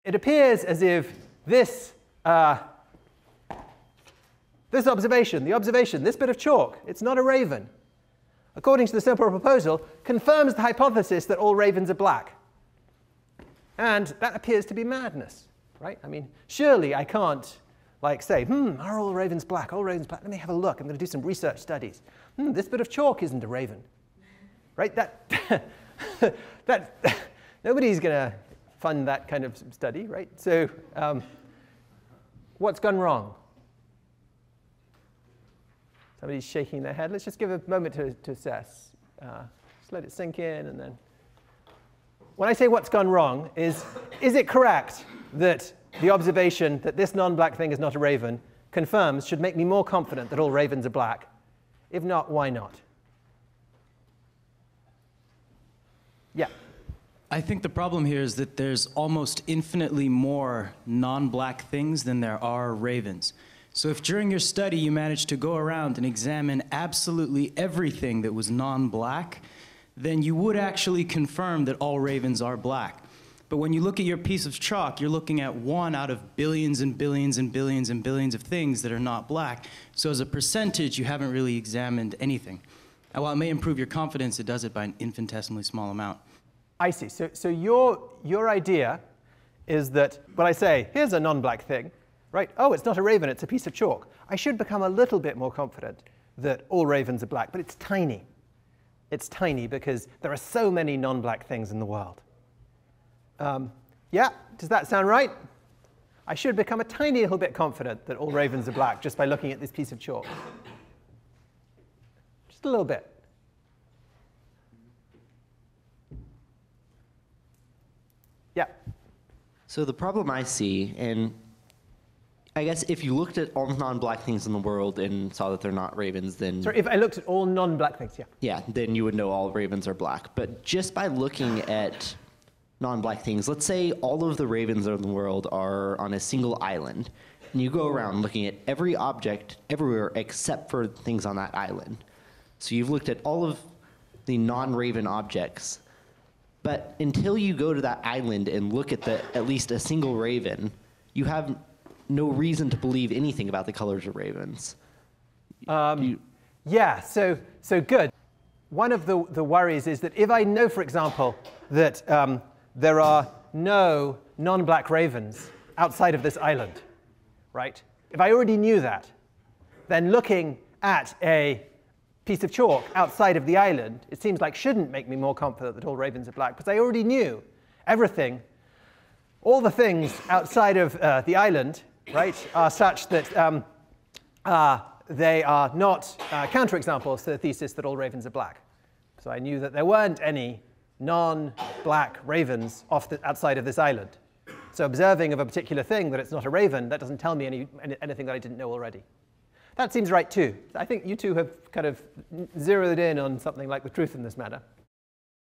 it appears as if this observation, this bit of chalk, it's not a raven, according to the simple proposal, confirms the hypothesis that all ravens are black. And that appears to be madness, right? I mean, surely I can't like say, are all ravens black? All ravens black? Let me have a look. I'm going to do some research studies. This bit of chalk isn't a raven, right? Nobody's going to fund that kind of study, right? So what's gone wrong? Somebody's shaking their head. Let's just give a moment to assess. Just let it sink in, and then. When I say what's gone wrong, is it correct that the observation that this non-black thing is not a raven confirms should make me more confident that all ravens are black? If not, why not? Yeah. I think the problem here is that there's almost infinitely more non-black things than there are ravens. So if during your study you managed to go around and examine absolutely everything that was non-black, then you would actually confirm that all ravens are black. But when you look at your piece of chalk, you're looking at one out of billions and billions and billions and billions of things that are not black. So as a percentage, you haven't really examined anything. And while it may improve your confidence, it does it by an infinitesimally small amount. I see. So your idea is that when I say, here's a non-black thing, right? Oh, it's not a raven, it's a piece of chalk. I should become a little bit more confident that all ravens are black, but it's tiny. It's tiny because there are so many non-black things in the world. Yeah, does that sound right? I should become a tiny little bit confident that all ravens are black just by looking at this piece of chalk. Just a little bit. Yeah. So the problem I see, and I guess if you looked at all non-black things in the world and saw that they're not ravens, then... Sorry, if I looked at all non-black things, yeah. Yeah, then you would know all ravens are black. But just by looking at non-black things, let's say all of the ravens in the world are on a single island, and you go around looking at every object everywhere except for things on that island. So you've looked at all of the non-raven objects, but until you go to that island and look at at least a single raven, you have no reason to believe anything about the colors of ravens. Yeah, so good. One of the worries is that if I know, for example, that there are no non-black ravens outside of this island, right? If I already knew that, then looking at a piece of chalk outside of the island, it seems like shouldn't make me more confident that all ravens are black, because I already knew everything. All the things outside of the island, right, are such that they are not counterexamples to the thesis that all ravens are black. So I knew that there weren't any non-black ravens outside of this island. So observing of a particular thing that it's not a raven, that doesn't tell me anything that I didn't know already. That seems right too. I think you two have kind of zeroed in on something like the truth in this matter.